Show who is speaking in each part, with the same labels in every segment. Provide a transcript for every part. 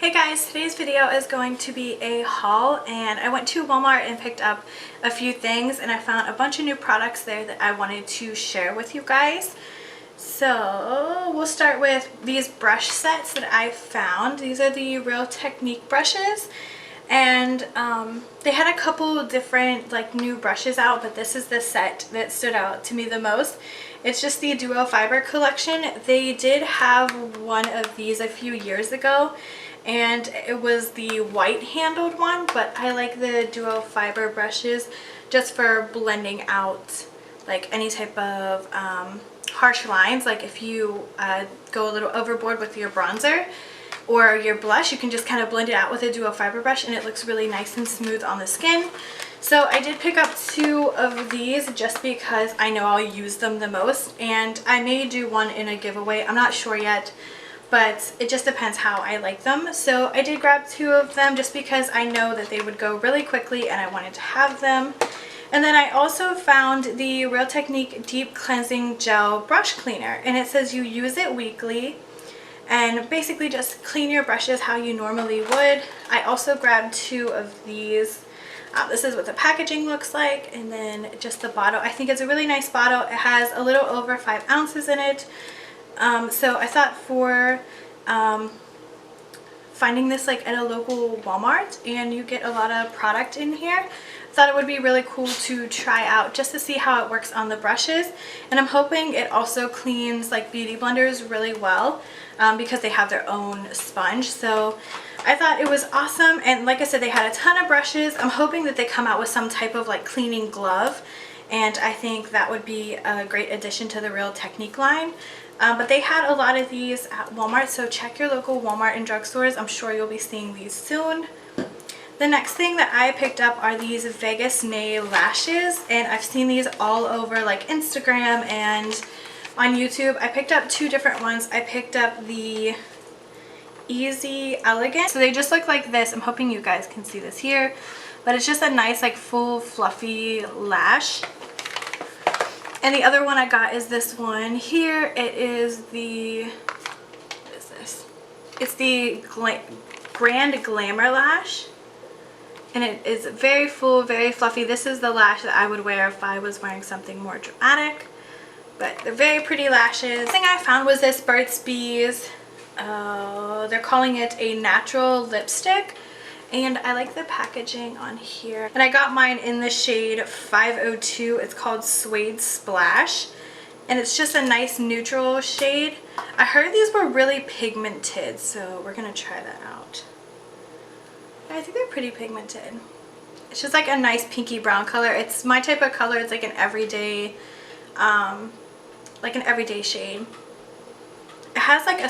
Speaker 1: Hey guys, today's video is going to be a haul, and I went to Walmart and picked up a few things, and I found a bunch of new products there that I wanted to share with you guys. So we'll start with these brush sets that I found. These are the Real Technique brushes, and they had a couple different new brushes out, but this is the set that stood out to me the most. It's just the duo fiber collection. They did have one of these a few years ago, and it was the white handled one, but I like the duo fiber brushes just for blending out like any type of harsh lines. Like if you go a little overboard with your bronzer or your blush, you can just kind of blend it out with a duo fiber brush and it looks really nice and smooth on the skin. So I did pick up two of these just because I know I'll use them the most, and I may do one in a giveaway. I'm not sure yet, but it just depends how I like them. So I did grab two of them just because I know that they would go really quickly and I wanted to have them. And then I also found the Real Technique Deep Cleansing Gel Brush Cleaner, and it says you use it weekly and basically just clean your brushes how you normally would. I also grabbed two of these. This is what the packaging looks like, and then just the bottle. I think it's a really nice bottle. It has a little over 5 ounces in it. So I thought for finding this at a local Walmart, and you get a lot of product in here, I thought it would be really cool to try out just to see how it works on the brushes. And I'm hoping it also cleans beauty blenders really well because they have their own sponge. So I thought it was awesome, and like I said, they had a ton of brushes. I'm hoping that they come out with some type of cleaning glove, and I think that would be a great addition to the Real Technique line. But they had a lot of these at Walmart, so check your local Walmart and drugstores. I'm sure you'll be seeing these soon. The next thing that I picked up are these Vagas lashes, and I've seen these all over Instagram and on YouTube. I picked up two different ones. I picked up the Elegance. So they just look like this. I'm hoping you guys can see this here, but it's just a nice full fluffy lash. And the other one I got is this one here. It is the, what is this? It's the Grand Glamour lash, and it is very full, very fluffy. This is the lash that I would wear if I was wearing something more dramatic, but they're very pretty lashes. The thing I found was this Burts Bees. They're calling it a natural lipstick, and I like the packaging on here. And I got mine in the shade 502. It's called Suede Splash, and it's just a nice neutral shade. I heard these were really pigmented, so we're gonna try that out. I think they're pretty pigmented. It's just a nice pinky brown color. It's my type of color. It's an everyday shade. It has a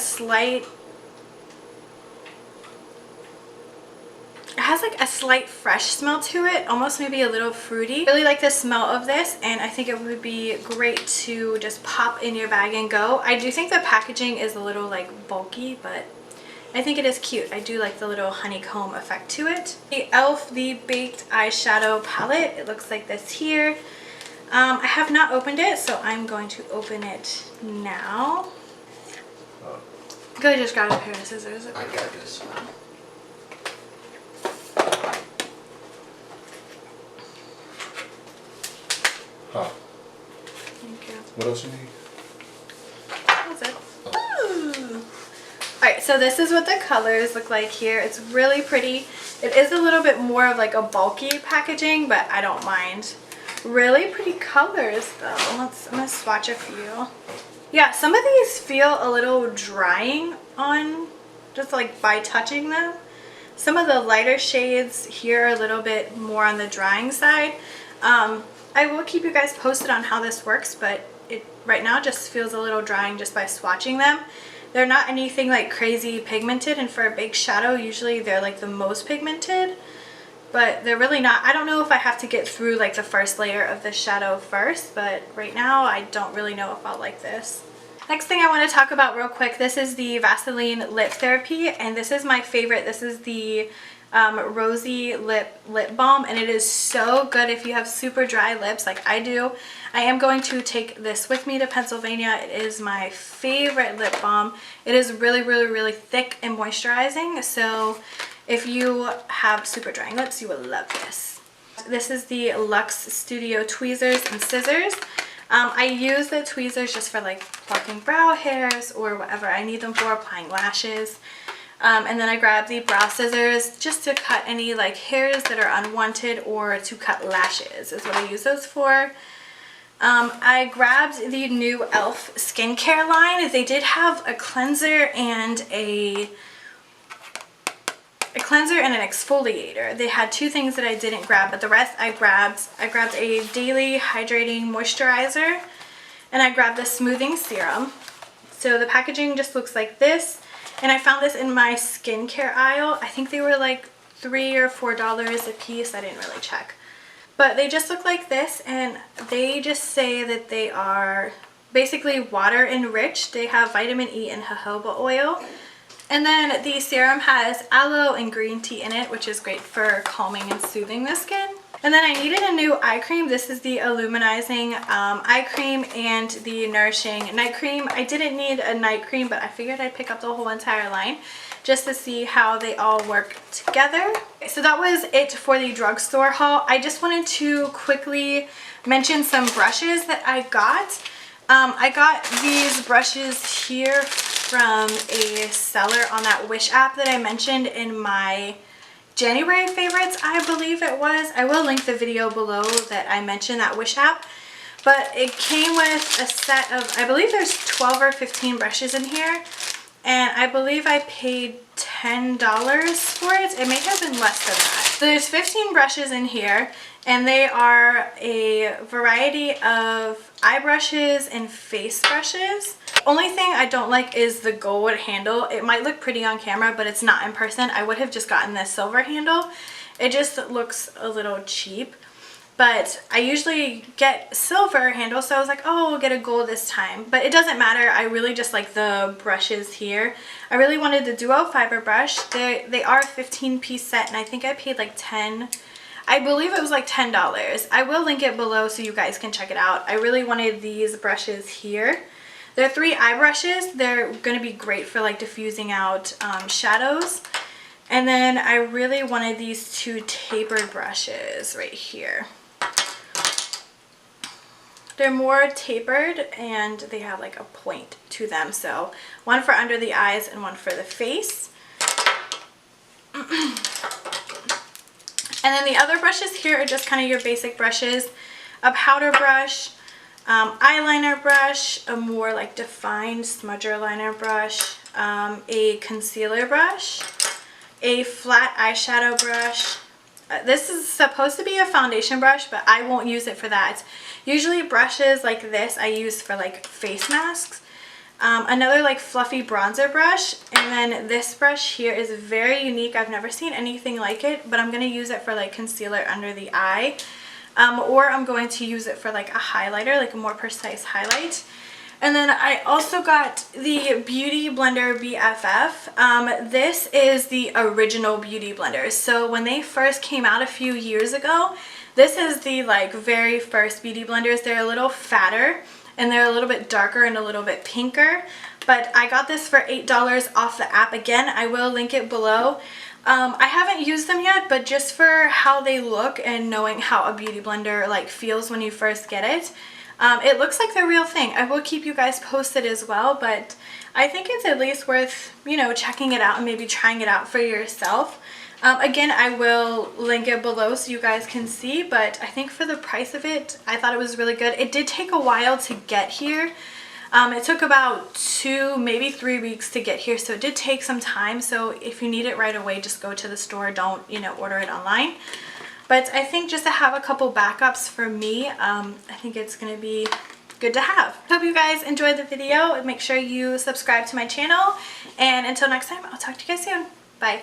Speaker 1: slight, fresh smell to it, almost maybe a little fruity. I really like the smell of this, and I think it would be great to just pop in your bag and go. I do think the packaging is a little bulky, but I think it is cute. I do like the little honeycomb effect to it. The E.L.F. the Baked Eyeshadow Palette. It looks like this here. I have not opened it, so I'm going to open it now. Go ahead, just grab a pair of scissors.
Speaker 2: I got this. Huh.
Speaker 1: Thank you.
Speaker 2: What else you need?
Speaker 1: That's it. Oh. Alright, so this is what the colors look like here. It's really pretty. It is a little bit more of a bulky packaging, but I don't mind. Really pretty colors though. I'm gonna swatch a few. Yeah, some of these feel a little drying on just by touching them. Some of the lighter shades here are a little bit more on the drying side. I will keep you guys posted on how this works, but it right now just feels a little drying just by swatching them. They're not anything crazy pigmented, and for a big shadow usually they're the most pigmented, but they're really not. I don't know if I have to get through the first layer of the shadow first, but right now I don't really know if I'll like this. Next thing I want to talk about real quick, this is the Vaseline Lip Therapy, and this is my favorite. This is the Rosy lip balm, and it is so good if you have super dry lips like I do. I am going to take this with me to Pennsylvania. It is my favorite lip balm. It is really thick and moisturizing, so if you have super dry lips, you will love this. This is the Luxe Studio tweezers and scissors. I use the tweezers just for like plucking brow hairs or whatever I need them for, applying lashes. And then I grab the brow scissors just to cut any like hairs that are unwanted, or to cut lashes is what I use those for. I grabbed the new E.L.F skincare line. They did have a cleanser and an exfoliator. They had two things that I didn't grab, but the rest I grabbed. I grabbed a daily hydrating moisturizer, and I grabbed the smoothing serum. So the packaging just looks like this. And I found this in my skincare aisle. I think they were like $3 or $4 a piece. I didn't really check. But they just look like this, and they just say that they are basically water enriched. They have vitamin E and jojoba oil. And then the serum has aloe and green tea in it, which is great for calming and soothing the skin. And then I needed a new eye cream. This is the Illuminizing eye cream and the Nourishing night cream. I didn't need a night cream, but I figured I'd pick up the whole entire line just to see how they all work together. So that was it for the drugstore haul. I just wanted to quickly mention some brushes that I got. I got these brushes here from a seller on that Wish app that I mentioned in my January favorites, I believe it was. I will link the video below that I mentioned that Wish app. But it came with a set of, I believe there's 12 or 15 brushes in here. And I believe I paid $10 for it. It may have been less than that. So there's 15 brushes in here, and they are a variety of eye brushes and face brushes. Only thing I don't like is the gold handle. It might look pretty on camera, but it's not in person. I would have just gotten this silver handle. It just looks a little cheap. But I usually get silver handles, so I was like, oh, I'll get a gold this time. But it doesn't matter. I really just like the brushes here. I really wanted the duo fiber brush. They are a 15-piece set, and I think I paid like 10. I believe it was like $10. I will link it below so you guys can check it out. I really wanted these brushes here. They're 3 eye brushes. They're going to be great for like diffusing out shadows. And then I really wanted these 2 tapered brushes right here. They're more tapered and they have like a point to them. So one for under the eyes and one for the face. And then the other brushes here are just kind of your basic brushes. A powder brush, eyeliner brush, a more like defined smudger liner brush, a concealer brush, a flat eyeshadow brush. This is supposed to be a foundation brush, but I won't use it for that. Usually brushes like this I use for like face masks. Another like fluffy bronzer brush, and then this brush here is very unique. I've never seen anything like it, but I'm going to use it for like concealer under the eye, or I'm going to use it for like a highlighter, like a more precise highlight. And then I also got the Beauty Blender BFF. This is the original Beauty Blender. So when they first came out a few years ago, this is the like very first Beauty Blenders. They're a little fatter and they're a little bit darker and a little bit pinker. But I got this for $8 off the app. Again, I will link it below. I haven't used them yet, but just for how they look and knowing how a Beauty Blender like feels when you first get it, it looks like the real thing. I will keep you guys posted as well, but I think it's at least worth, you know, checking it out and maybe trying it out for yourself. Again, I will link it below so you guys can see, but I think for the price of it, I thought it was really good. It did take a while to get here. It took about 2, maybe 3 weeks to get here, so it did take some time. So if you need it right away, just go to the store. Don't, you know, order it online. But I think just to have a couple backups for me, I think it's going to be good to have. Hope you guys enjoyed the video. Make sure you subscribe to my channel. And until next time, I'll talk to you guys soon. Bye.